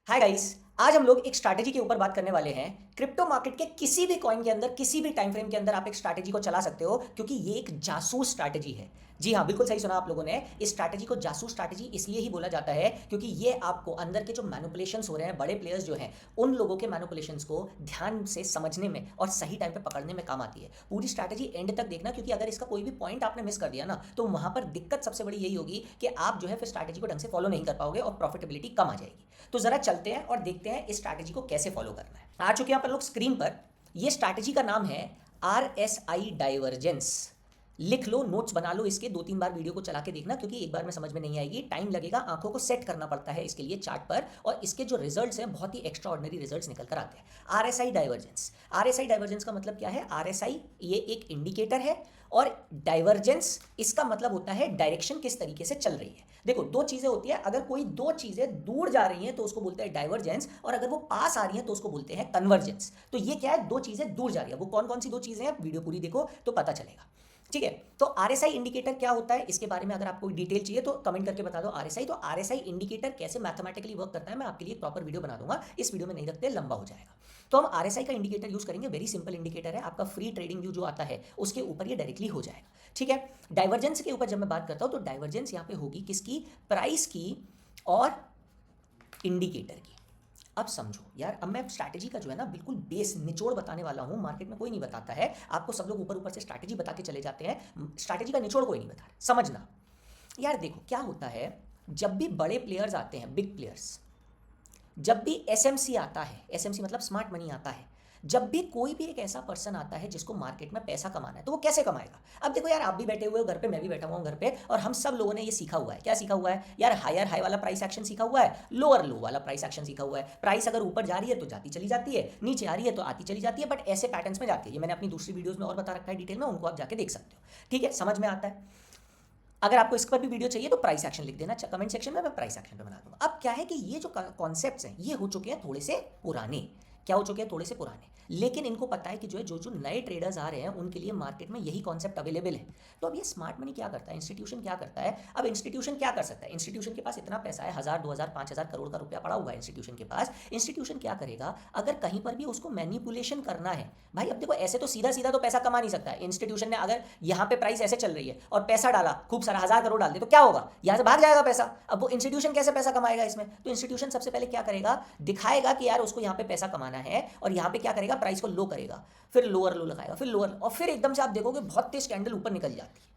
Hi guys. आज हम लोग एक स्ट्रैटेजी के ऊपर बात करने वाले हैं। क्रिप्टो मार्केट के किसी भी कॉइन के अंदर किसी भी टाइम फ्रेम के अंदर आप एक स्ट्रैटेजी को चला सकते हो क्योंकि ये एक जासूस स्ट्रैटेजी है। जी हाँ, बिल्कुल सही सुना आप लोगों ने। इस स्ट्रैटेजी को जासूस स्ट्रैटेजी इसलिए ही बोला जाता है क्योंकि ये आपको अंदर के जो मैनिपुलेशंस हो रहे हैं, बड़े प्लेयर्स जो हैं उन लोगों के मैनिपुलेशंस को ध्यान से समझने में और सही टाइम पे पकड़ने में काम आती है। पूरी स्ट्रैटेजी एंड तक देखना, क्योंकि अगर इसका कोई भी पॉइंट आपने मिस कर दिया ना तो वहां पर दिक्कत सबसे बड़ी यही होगी कि आप जो है फिर स्ट्रैटेजी को ढंग से फॉलो नहीं कर पाओगे और प्रॉफिटेबिलिटी कम आ जाएगी। तो जरा चलते हैं और देखते हैं इस स्ट्रैटेजी को कैसे फॉलो करना है। आ चुके हैं अपन लोग स्क्रीन पर। ये स्ट्रैटेजी का नाम है RSI डाइवर्जेंस। लिख लो, नोट्स बना लो, इसके 2-3 बार वीडियो को चला के देखना, क्योंकि एक बार में समझ में नहीं आएगी, टाइम लगेगा, आंखों को सेट करना पड़ता है इसके लिए चार्ट पर, और इसके जो रिजल्ट्स हैं बहुत ही एक्स्ट्रा ऑर्डिनरी रिजल्ट्स निकल कर आते हैं। RSI divergence. RSI डाइवर्जेंस का मतलब क्या है? RSI ये एक इंडिकेटर है और डाइवर्जेंस इसका मतलब होता है डायरेक्शन किस तरीके से चल रही है। देखो, दो चीजें होती है, अगर कोई दो चीजें दूर जा रही हैं तो उसको बोलते हैं डाइवर्जेंस, और अगर वो पास आ रही हैं तो उसको बोलते हैं कन्वर्जेंस। तो ये क्या है? दो चीजें दूर जा रही है। वो कौन कौन सी दो चीजें हैं, वीडियो पूरी देखो तो पता चलेगा। ठीक है, तो RSI इंडिकेटर क्या होता है, इसके बारे में अगर आपको डिटेल चाहिए तो कमेंट करके बता दो। RSI, तो RSI इंडिकेटर कैसे मैथमेटिकली वर्क करता है मैं आपके लिए प्रॉपर वीडियो बना दूंगा, इस वीडियो में नहीं रखते, लंबा हो जाएगा। तो हम RSI का इंडिकेटर यूज करेंगे। वेरी सिंपल इंडिकेटर है, आपका फ्री ट्रेडिंग व्यू जो आता है उसके ऊपर ये डायरेक्टली हो जाएगा। ठीक है, डाइवर्जेंस के ऊपर जब मैं बात करता हूं तो डाइवर्जेंस यहां पे होगी किसकी? प्राइस की और इंडिकेटर की। अब समझो यार, अब मैं स्ट्रैटेजी का जो है ना बिल्कुल बेस निचोड़ बताने वाला हूं। मार्केट में कोई नहीं बताता है आपको, सब लोग ऊपर ऊपर से स्ट्रैटेजी बता के चले जाते हैं, स्ट्रैटेजी का निचोड़ कोई नहीं बता रहा। समझना यार, देखो क्या होता है, जब भी बड़े प्लेयर्स आते हैं, बिग प्लेयर्स, जब भी SMC आता है, SMC मतलब स्मार्ट मनी आता है, जब भी कोई भी एक ऐसा पर्सन आता है जिसको मार्केट में पैसा कमाना है, तो वो कैसे कमाएगा? अब देखो यार, आप भी बैठे हुए हो घर पे, मैं भी बैठा हुआ हूँ घर पे, और हम सब लोगों ने ये सीखा हुआ है। क्या सीखा हुआ है यार? हायर हाई वाला प्राइस एक्शन सीखा हुआ है, लोअर लो वाला प्राइस एक्शन सीखा हुआ है। प्राइस अगर ऊपर जा रही है तो जाती चली जाती है, नीचे आ रही है तो आती चली जाती है, बट ऐसे पैटर्न्स में जाती है। ये मैंने अपनी दूसरी वीडियोस में और बता रखा है डिटेल में, उनको आप जाके देख सकते हो। ठीक है, समझ में आता है। अगर आपको इस पर भी वीडियो चाहिए तो प्राइस एक्शन लिख देना कमेंट सेक्शन में, मैं प्राइस एक्शन पे बना दूंगा। अब क्या है कि ये जो कॉन्सेप्ट्स हैं ये हो चुके हैं थोड़े से पुराने। क्या हो चुके हैं? थोड़े से पुराने। लेकिन इनको पता है कि जो है जो जो नए ट्रेडर्स आ रहे हैं उनके लिए मार्केट में यही कॉन्सेप्ट अवेलेबल है। तो अब ये स्मार्ट मनी क्या करता है, इंस्टीट्यूशन क्या करता है? अब इंस्टीट्यूशन क्या कर सकता है? इंस्टीट्यूशन के पास इतना पैसा है, 1000, 2000, 5000 करोड़ का रुपया पड़ा हुआ है इंस्टीट्यूशन के पास। इंस्टीट्यूशन क्या करेगा, अगर कहीं पर भी उसको मैनिपुलेशन करना है, भाई अब देखो ऐसे तो सीधा सीधा तो पैसा कमा नहीं सकता है इंस्टीट्यूशन ने। अगर यहाँ पे प्राइस ऐसे चल रही है और पैसा डाला खूब सारा, 1000 करोड़ डाल दे, तो क्या होगा? यहाँ से भाग जाएगा पैसा। अब वो इंस्टीट्यूशन कैसे पैसा कमाएगा इसमें? तो इंस्टीट्यूशन सबसे पहले क्या करेगा, दिखाएगा कि यार उसको यहाँ पे पैसा कमाना है, और यहाँ पे क्या करेगा, प्राइस को लो करेगा, फिर लोअर लो लगाएगा, फिर लोअर, और फिर एकदम से आप देखोगे बहुत तेज कैंडल ऊपर निकल जाती है,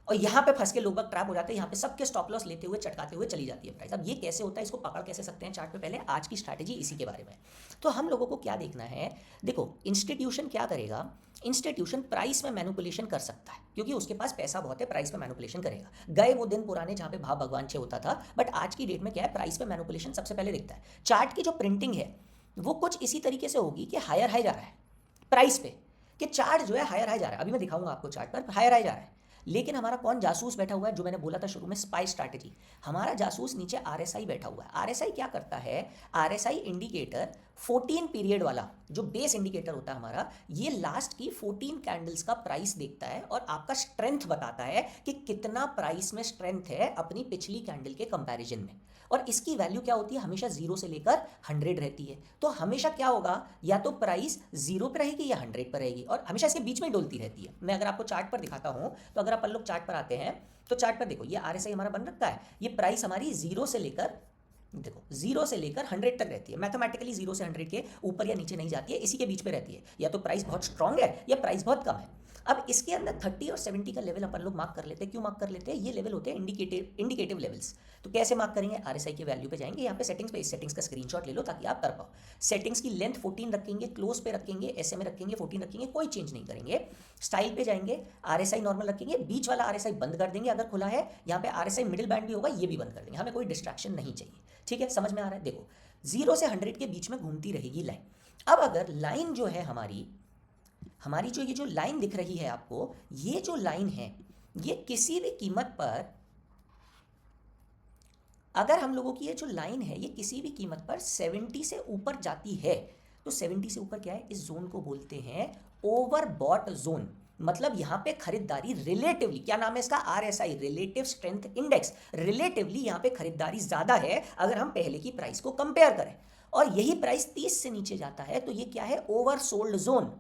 और यहाँ पे फंस के लोग ट्रैप हो जाते हैं। यहाँ पे सबके स्टॉप लॉस लेते हुए चटकाते हुए चली जाती है प्राइस। अब ये कैसे होता है, इसको पकड़ कैसे सकते हैं चार्ट पे? पहले आज की स्ट्रैटेजी इसी के बारे में। तो हम लोगों को क्या देखना है, देखो इंस्टीट्यूशन क्या करेगा, इंस्टीट्यूशन प्राइस में मैनिपुलेशन कर सकता है क्योंकि उसके पास पैसा बहुत है, प्राइस में मैनिपुलेशन करेगा। गए वो दिन पुराने जहाँ पे भाव भगवान छे होता था, बट आज की डेट में क्या है, प्राइस पे मैनिपुलेशन सबसे पहले दिखता है। चार्ट की जो प्रिंटिंग है वो कुछ इसी तरीके से होगी कि हायर हाई जा रहा है प्राइस पे, कि चार्ट जो है हायर हाई जा रहा है। अभी मैं दिखाऊंगा आपको चार्ट पर हायर हाई जा रहा है, लेकिन हमारा कौन जासूस बैठा हुआ है, जो मैंने बोला था शुरू में स्पाई स्ट्रैटेजी, हमारा जासूस नीचे RSI बैठा हुआ है। RSI क्या करता है, RSI इंडिकेटर 14 पीरियड वाला जो बेस इंडिकेटर होता है हमारा, ये लास्ट की 14 कैंडल्स का प्राइस देखता है और आपका स्ट्रेंथ बताता है कि कितना प्राइस में स्ट्रेंथ है अपनी पिछली कैंडल के कंपैरिजन में। और इसकी वैल्यू क्या होती है, हमेशा 0 से लेकर 100 रहती है। तो हमेशा क्या होगा, या तो प्राइस 0 पे रहेगी या 100 पर रहेगी, और हमेशा इसके बीच में डोलती रहती है। मैं अगर आपको चार्ट पर दिखाता हूं, तो अगर अपन लोग चार्ट पर आते हैं तो चार्ट पर देखो, ये RSI हमारा बन रखा है, ये प्राइस हमारी 0 से लेकर, देखो 0 से लेकर 100 तक रहती है। मैथमेटिकली 0 से 100 के ऊपर या नीचे नहीं जाती है, इसी के बीच पे रहती है। या तो प्राइस बहुत स्ट्रांग है या प्राइस बहुत कम है। अब इसके अंदर 30 और 70 का लेवल अपन लोग मार्क कर लेते हैं। क्यों मार्क कर लेते हैं? ये लेवल होते हैं इंडिकेटिव लेवल्स। तो कैसे मार्क करेंगे, RSI की वैल्यू पे जाएंगे, यहाँ पे सेटिंग्स पे, इस सेटिंग्स का स्क्रीनशॉट ले लो ताकि आप कर पाओ। सेटिंग्स की लेंथ 14 रखेंगे, क्लोज पे रखेंगे, SMA रखेंगे 14 रखेंगे, कोई चेंज नहीं करेंगे। स्टाइल पे जाएंगे, RSI नॉर्मल रखेंगे, बीच वाला RSI बंद कर देंगे अगर खुला है, यहाँ पे RSI मिडिल बैंड भी होगा, ये भी बंद कर देंगे, हमें कोई डिस्ट्रैक्शन नहीं चाहिए। ठीक है, समझ में आ रहा है? देखो 0 से 100 के बीच में घूमती रहेगी लाइन। अब अगर लाइन जो है हमारी हमारी जो ये जो लाइन दिख रही है आपको, ये जो लाइन है, ये किसी भी कीमत पर, अगर हम लोगों की ये जो लाइन है ये किसी भी कीमत पर 70 से ऊपर जाती है, तो 70 से ऊपर क्या है, इस जोन को बोलते हैं ओवरबॉट जोन। मतलब यहाँ पे खरीदारी रिलेटिवली, क्या नाम है इसका, RSI, relative strength index, relatively यहाँ पे खरीदारी ज़्यादा है अगर हम पहले की प्राइस को कंपेयर करें, और यही प्राइस 30 से नीचे जाता है तो ये क्या है, ओवर सोल्ड जोन।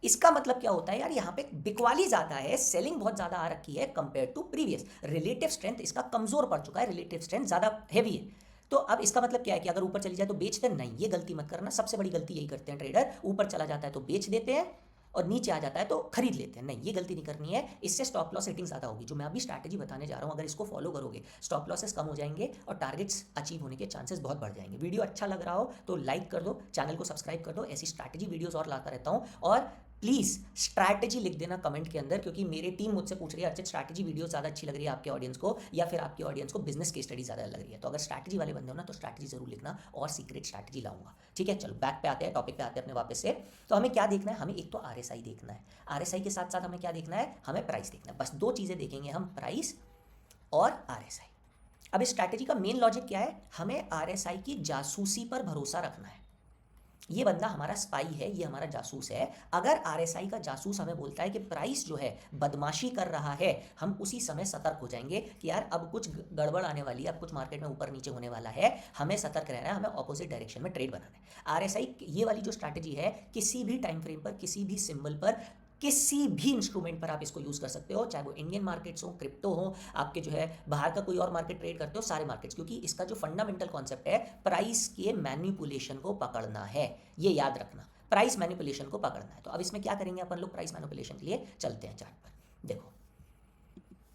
इसका मतलब क्या होता है यार, यहाँ पे बिकवाली ज़्यादा है, सेलिंग बहुत ज़्यादा आ रखी है compare to previous, relative strength इसका कमज़ोर पड़ चुका है, रिलेटिव स्ट्रेंथ ज़्यादा हैवी है। तो अब इसका मतलब क्या है कि अगर ऊपर चली जाए तो बेच दें, नहीं, ये गलती मत करना, सबसे बड़ी गलती यही करते हैं ट्रेडर, ऊपर चला जाता है तो बेच देते हैं और नीचे आ जाता है तो खरीद लेते हैं, नहीं, ये गलती नहीं करनी है, इससे स्टॉप लॉस हिटिंग ज़्यादा होगी। जो मैं अभी स्ट्रैटेजी बताने जा रहा हूँ, अगर इसको फॉलो करोगे स्टॉप लॉसेस कम हो जाएंगे और टारगेट्स अचीव होने के चांसेस बहुत बढ़ जाएंगे। वीडियो अच्छा लग रहा हो तो लाइक कर दो, चैनल को सब्सक्राइब कर दो, ऐसी स्ट्रैटेजी वीडियोज़ और लाता रहता हूँ। और प्लीज़ स्ट्रैटेजी लिख देना कमेंट के अंदर, क्योंकि मेरी टीम मुझसे पूछ रही है अर्चित स्ट्रैटेजी वीडियो ज़्यादा अच्छी लग रही है आपके ऑडियंस को, या फिर आपकी ऑडियंस को बिजनेस की स्टडी ज़्यादा लग रही है। तो अगर स्ट्रैटेजी वाले बंदे हो ना तो स्ट्रैटेजी जरूर लिखना, और सीक्रेट स्ट्रैटेजी लाऊंगा। ठीक है, चलो बैक पे आते हैं, टॉपिक पे आते हैं अपने वापस से। तो हमें क्या देखना है, हमें एक तो RSI देखना है, RSI के साथ साथ हमें क्या देखना है, हमें प्राइस देखना है, बस दो चीज़ें देखेंगे हम, प्राइस और RSI। अब इस स्ट्रैटेजी का मेन लॉजिक क्या है, हमें RSI की जासूसी पर भरोसा रखना है। ये बंदा हमारा स्पाई है, ये हमारा जासूस है। अगर RSI का जासूस हमें बोलता है कि प्राइस जो है बदमाशी कर रहा है, हम उसी समय सतर्क हो जाएंगे कि यार अब कुछ गड़बड़ आने वाली है, अब कुछ मार्केट में ऊपर नीचे होने वाला है, हमें सतर्क रहना है, हमें ऑपोजिट डायरेक्शन में ट्रेड बनाना है। RSI ये वाली जो स्ट्रैटेजी है, किसी भी टाइम फ्रेम पर, किसी भी सिंबल पर, किसी भी इंस्ट्रूमेंट पर आप इसको यूज़ कर सकते हो, चाहे वो इंडियन मार्केट्स हो, क्रिप्टो हो, आपके जो है बाहर का कोई और मार्केट ट्रेड करते हो, सारे मार्केट्स, क्योंकि इसका जो फंडामेंटल कॉन्सेप्ट है प्राइस के मैनिपुलेशन को पकड़ना है, ये याद रखना, प्राइस मैनिपुलेशन को पकड़ना है। तो अब इसमें क्या करेंगे अपन लोग, प्राइस मैनिपुलेशन के लिए चलते हैं चार्ट पर। देखो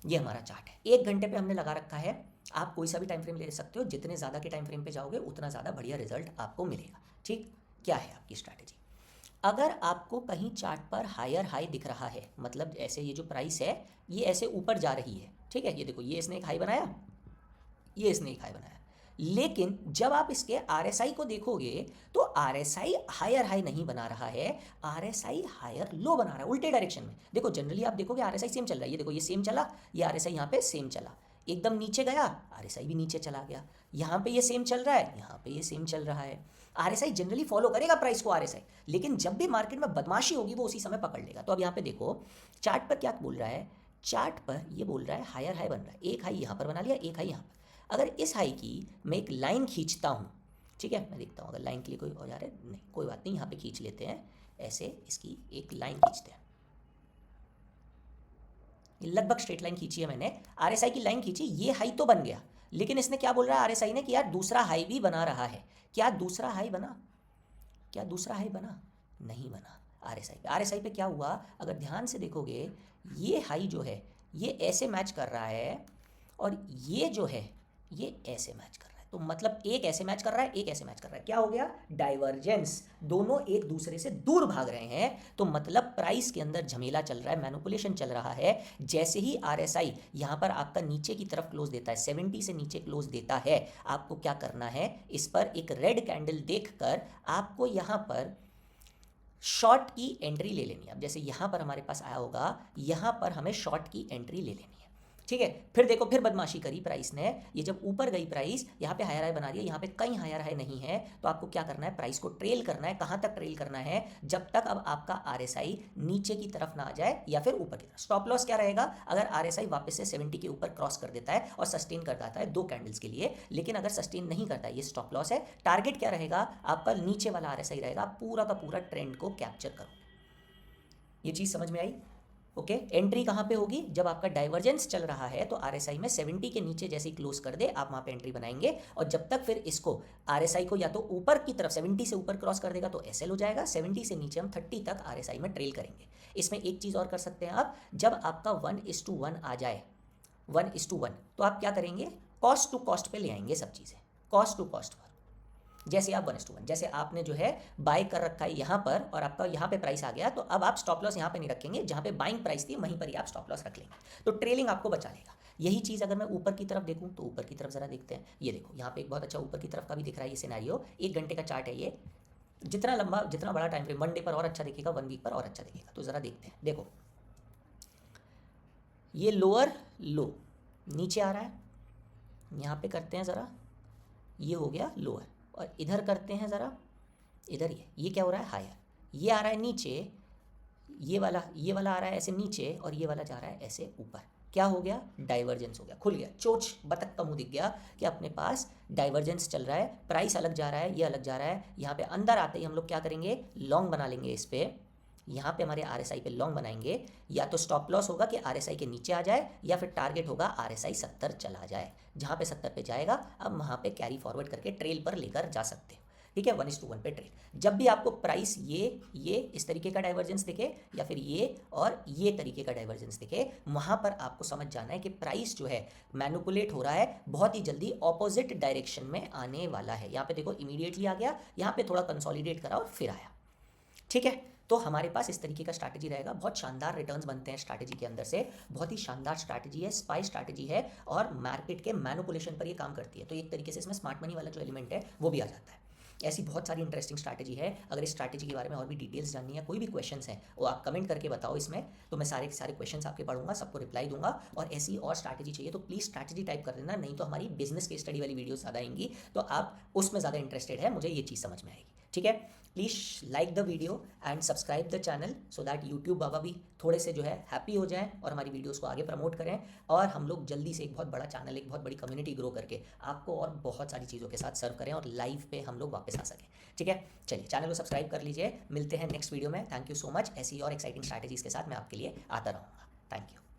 ये हमारा चार्ट है, 1 घंटे पे हमने लगा रखा है, आप कोई सा भी टाइम फ्रेम ले सकते हो, जितने ज़्यादा के टाइम फ्रेम पे जाओगे उतना ज़्यादा बढ़िया रिजल्ट आपको मिलेगा। ठीक, क्या है आपकी स्ट्रैटेजी, अगर आपको कहीं चार्ट पर हायर हाई दिख रहा है, मतलब ऐसे ये जो प्राइस है ये ऐसे ऊपर जा रही है, ठीक है, ये देखो ये इसने एक हाई बनाया, ये इसने एक हाई बनाया, लेकिन जब आप इसके RSI को देखोगे तो RSI हायर हाई नहीं बना रहा है, RSI हायर लो बना रहा है, उल्टे डायरेक्शन में। देखो जनरली आप देखोगे RSI सेम चल रहा है, ये देखो ये सेम चला, ये RSI यहाँ पे सेम चला, एकदम नीचे गया RSI भी नीचे चला गया, यहाँ पे ये सेम चल रहा है, यहाँ पे ये सेम चल रहा है। RSI जनरली फॉलो करेगा प्राइस को RSI, लेकिन जब भी मार्केट में बदमाशी होगी वो उसी समय पकड़ लेगा। तो अब यहाँ पे देखो चार्ट पर क्या बोल रहा है, चार्ट पर ये बोल रहा है हायर हाई बन रहा है, एक हाई यहाँ पर बना लिया, एक हाई यहाँ पर। अगर इस हाई की मैं एक लाइन खींचता हूँ, ठीक है, मैं देखता हूँ अगर लाइन के लिए कोई औजार है, नहीं कोई बात नहीं, यहाँ पे खींच लेते हैं, ऐसे इसकी एक लाइन खींचते हैं, लगभग स्ट्रेट लाइन खींची है मैंने, RSI की लाइन खींची, ये हाई तो बन गया, लेकिन इसने क्या बोल रहा है RSI ने कि यार दूसरा हाई भी बना रहा है। क्या दूसरा हाई बना, क्या दूसरा हाई बना, नहीं बना। RSI पे क्या हुआ, अगर ध्यान से देखोगे ये हाई जो है ये ऐसे मैच कर रहा है, और ये जो है ये ऐसे मैच कर रहा है, तो मतलब एक ऐसे मैच कर रहा है, एक ऐसे मैच कर रहा है, क्या हो गया, डाइवर्जेंस, दोनों एक दूसरे से दूर भाग रहे हैं। तो मतलब प्राइस के अंदर झमेला चल रहा है, मैनिपुलेशन चल रहा है। जैसे ही RSI यहाँ पर आपका नीचे की तरफ क्लोज देता है, 70 से नीचे क्लोज देता है, आपको क्या करना है, इस पर एक रेड कैंडल देखकर आपको यहाँ पर शॉर्ट की एंट्री ले लेनी है। अब जैसे यहाँ पर हमारे पास आया होगा, यहाँ पर हमें शॉर्ट की एंट्री ले लेनी है, ठीक है। फिर देखो फिर बदमाशी करी प्राइस ने, ये जब ऊपर गई प्राइस, यहाँ पे हायर हाई बना रही है, यहाँ पे कहीं हायर हाई नहीं है, तो आपको क्या करना है, प्राइस को ट्रेल करना है। कहाँ तक ट्रेल करना है, जब तक अब आपका RSI नीचे की तरफ ना आ जाए या फिर ऊपर की तरफ। स्टॉप लॉस क्या रहेगा, अगर RSI वापस से 70 के ऊपर क्रॉस कर देता है और सस्टेन कर जाता है 2 कैंडल्स के लिए, लेकिन अगर सस्टेन नहीं करता है, ये स्टॉप लॉस है। टारगेट क्या रहेगा आपका, नीचे वाला RSI रहेगा, पूरा का पूरा ट्रेंड को कैप्चर करो। ये चीज़ समझ में आई, ओके। एंट्री कहाँ पे होगी, जब आपका डाइवर्जेंस चल रहा है तो RSI में 70 के नीचे जैसे ही क्लोज कर दे आप वहाँ पे एंट्री बनाएंगे, और जब तक फिर इसको RSI को या तो ऊपर की तरफ 70 से ऊपर क्रॉस कर देगा तो SL हो जाएगा, 70 से नीचे हम 30 तक RSI में ट्रेल करेंगे। इसमें एक चीज़ और कर सकते हैं आप, जब आपका 1:1 आ जाए, 1:1, तो आप क्या करेंगे, कॉस्ट टू कॉस्ट पे ले आएंगे सब चीज़ें, कॉस्ट टू कॉस्ट पर। जैसे आप 1:1, जैसे आपने जो है बाय कर रखा है यहाँ पर और आपका यहाँ पे प्राइस आ गया, तो अब आप स्टॉप लॉस यहाँ पे नहीं रखेंगे, जहाँ पे बाइंग प्राइस थी वहीं पर ही आप स्टॉप लॉस रख लेंगे, तो ट्रेलिंग आपको बचा लेगा। यही चीज़ अगर मैं ऊपर की तरफ देखूँ तो ऊपर की तरफ ज़रा देखते हैं, ये देखो यहाँ पे एक बहुत अच्छा ऊपर की तरफ का भी दिख रहा है ये सिनेरियो, 1 घंटे का चार्ट है ये, जितना लंबा जितना बड़ा टाइम फ्रेम, 1 डे पर और अच्छा दिखेगा, 1 वीक पर और अच्छा दिखेगा। तो ज़रा देखते हैं, देखो ये लोअर लो नीचे आ रहा है, यहाँ पे करते हैं ज़रा, ये हो गया लोअर, और इधर करते हैं ज़रा, इधर ये क्या हो रहा है, हायर, ये आ रहा है नीचे, ये वाला आ रहा है ऐसे नीचे और ये वाला जा रहा है ऐसे ऊपर, क्या हो गया, डाइवर्जेंस हो गया, खुल गया, चोच बतख का मुंह दिख गया कि अपने पास डाइवर्जेंस चल रहा है, प्राइस अलग जा रहा है, ये अलग जा रहा है। यहाँ पे अंदर आते ही हम लोग क्या करेंगे, लॉन्ग बना लेंगे इस पे, यहाँ पे हमारे RSI पे लॉन्ग बनाएंगे, या तो स्टॉप लॉस होगा कि RSI के नीचे आ जाए, या फिर टारगेट होगा RSI 70 चला जाए, जहाँ पे 70 पे जाएगा अब वहाँ पे कैरी फॉरवर्ड करके ट्रेल पर लेकर जा सकते हो। ठीक है, 1:1 पे ट्रेड। जब भी आपको प्राइस ये इस तरीके का डाइवर्जेंस दिखे, या फिर ये और ये तरीके का डाइवर्जेंस दिखे, वहाँ पर आपको समझ जाना है कि प्राइस जो है मैनिपुलेट हो रहा है, बहुत ही जल्दी ऑपोजिट डायरेक्शन में आने वाला है। यहाँ पे देखो इमीडिएटली आ गया, यहाँ पे थोड़ा कंसोलिडेट करा और फिर आया। ठीक है, तो हमारे पास इस तरीके का स्ट्रैटेजी रहेगा, बहुत शानदार रिटर्न्स बनते हैं स्ट्रैटेजी के अंदर से, बहुत ही शानदार स्ट्रैटेजी है, स्पाई स्ट्रैटेजी है, और मार्केट के मैनिपुलेशन पर ये काम करती है। तो एक तरीके से इसमें स्मार्ट मनी वाला जो एलिमेंट है वो भी आ जाता है। ऐसी बहुत सारी इंटरेस्टिंग स्ट्रैटेजी है। अगर इस स्ट्रैटेजी के बारे में और भी डिटेल्स जाननी है, कोई भी क्वेश्चंस हैं वो आप कमेंट करके बताओ इसमें, तो मैं सारे के सारे क्वेश्चंस आपके पढ़ूंगा, सबको रिप्लाई दूंगा। और ऐसी और स्ट्रैटेजी चाहिए तो प्लीज़ स्ट्रैटेजी टाइप कर देना, नहीं तो हमारी बिजनेस के स्टडी वाली वीडियो ज़्यादा आएंगी, तो आप उसमें ज़्यादा इंटरेस्टेड है, मुझे ये चीज़ समझ में आएगी। ठीक है, please like the video and subscribe the channel so that YouTube बाबा भी थोड़े से जो है हैप्पी हो जाएं और हमारी वीडियोस को आगे प्रमोट करें, और हम लोग जल्दी से एक बहुत बड़ा चैनल, एक बहुत बड़ी कम्युनिटी ग्रो करके आपको और बहुत सारी चीज़ों के साथ सर्व करें और लाइव पे हम लोग वापस आ सकें। ठीक है, चलिए चैनल को सब्सक्राइब कर लीजिए, मिलते हैं नेक्स्ट वीडियो में। थैंक यू सो मच, ऐसी और एक्साइटिंग स्ट्रैटेजीज़ के साथ मैं आपके लिए आता रहूँगा। Thank you.